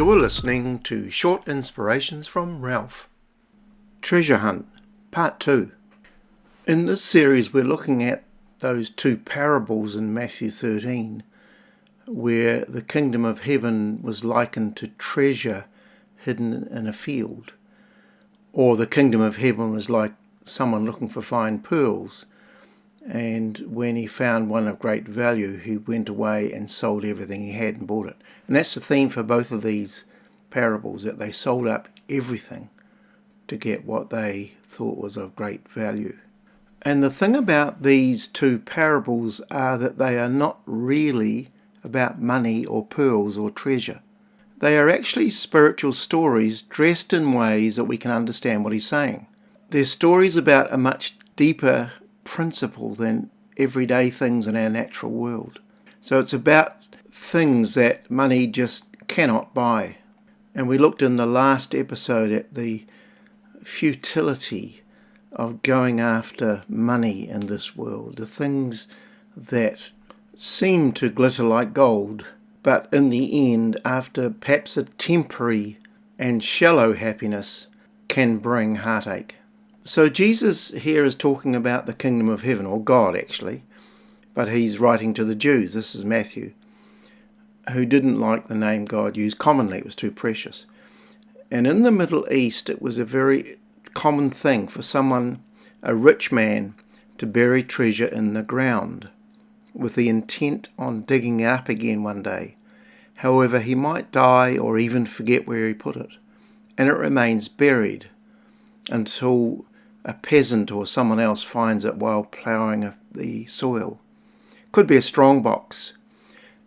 You're listening to Short Inspirations from Ralph. Treasure Hunt, Part 2. In this series we're looking at those two parables in Matthew 13 where the kingdom of heaven was likened to treasure hidden in a field, or the kingdom of heaven was like someone looking for fine pearls, and when he found one of great value he went away and sold everything he had and bought it. And that's the theme for both of these parables, that they sold up everything to get what they thought was of great value. And the thing about these two parables are that they are not really about money or pearls or treasure. They are actually spiritual stories dressed in ways that we can understand what he's saying. They're stories about a much deeper principle than everyday things in our natural world. So it's about things that money just cannot buy. And we looked in the last episode at the futility of going after money in this world, the things that seem to glitter like gold, but in the end, after perhaps a temporary and shallow happiness, can bring heartache. So Jesus here is talking about the kingdom of heaven, or God actually, but he's writing to the Jews. This is Matthew, who didn't like the name God used commonly. It was too precious. And in the Middle East, it was a very common thing for someone, a rich man, to bury treasure in the ground with the intent on digging it up again one day. However, he might die or even forget where he put it, and it remains buried until a peasant or someone else finds it while ploughing the soil. Could be a strong box.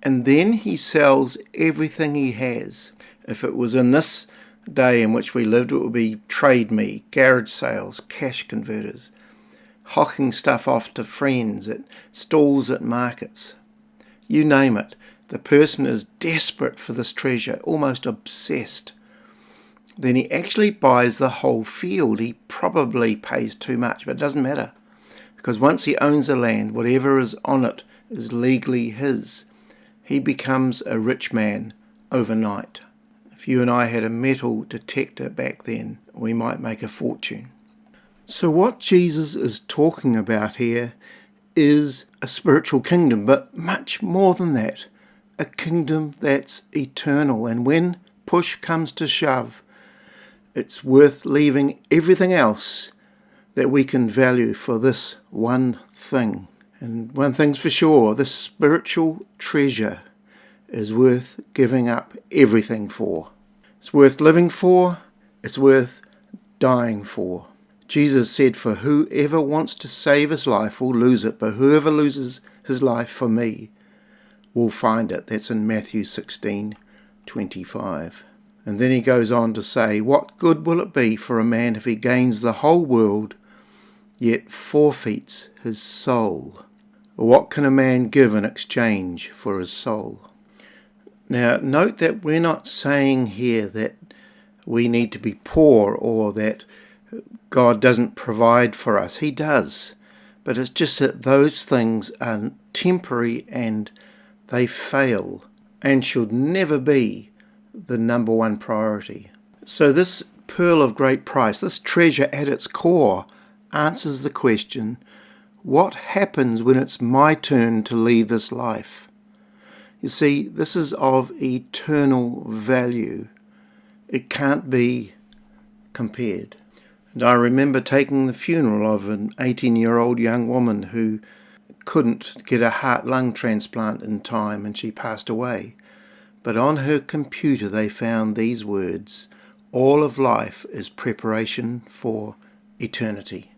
And then he sells everything he has. If it was in this day in which we lived, it would be trade me, garage sales, cash converters, hawking stuff off to friends at stalls at markets. You name it. The person is desperate for this treasure, almost obsessed. Then he actually buys the whole field. He probably pays too much, but it doesn't matter, because once he owns the land, whatever is on it is legally his. He becomes a rich man overnight. If you and I had a metal detector back then, we might make a fortune. So what Jesus is talking about here is a spiritual kingdom, but much more than that, a kingdom that's eternal. And when push comes to shove, it's worth leaving everything else that we can value for this one thing. And one thing's for sure, this spiritual treasure is worth giving up everything for. It's worth living for, it's worth dying for. Jesus said, for whoever wants to save his life will lose it, but whoever loses his life for me will find it. That's in Matthew 16:25. And then he goes on to say, what good will it be for a man if he gains the whole world, yet forfeits his soul? Or what can a man give in exchange for his soul? Now, note that we're not saying here that we need to be poor or that God doesn't provide for us. He does. But it's just that those things are temporary and they fail and should never be the number one priority. So this pearl of great price, this treasure at its core, answers the question, what happens when it's my turn to leave this life? You see, this is of eternal value. It can't be compared. And I remember taking the funeral of an 18-year-old young woman who couldn't get a heart-lung transplant in time, and she passed away. But on her computer they found these words, all of life is preparation for eternity.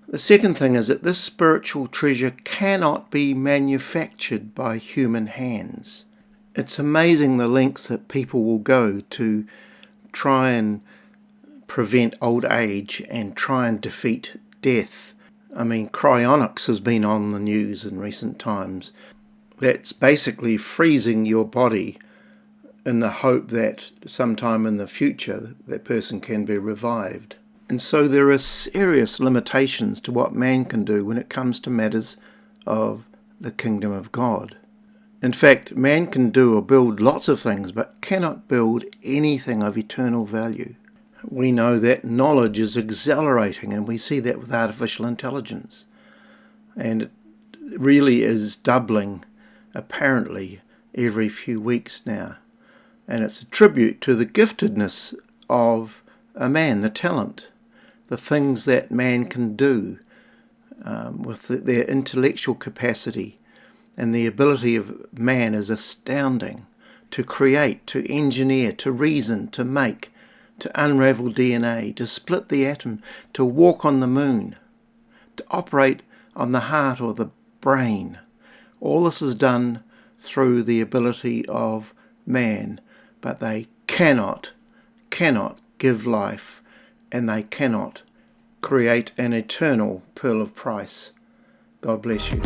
The second thing is that this spiritual treasure cannot be manufactured by human hands. It's amazing the lengths that people will go to try and prevent old age and try and defeat death. I mean, cryonics has been on the news in recent times. That's basically freezing your body in the hope that sometime in the future that person can be revived. And so there are serious limitations to what man can do when it comes to matters of the kingdom of God. In fact, man can do or build lots of things, but cannot build anything of eternal value. We know that knowledge is accelerating, and we see that with artificial intelligence. And it really is doubling, apparently, every few weeks now. And it's a tribute to the giftedness of a man, the talent, the things that man can do with their intellectual capacity. And the ability of man is astounding, to create, to engineer, to reason, to make, to unravel DNA, to split the atom, to walk on the moon, to operate on the heart or the brain. All this is done through the ability of man, but they cannot give life, and they cannot create an eternal pearl of price. God bless you.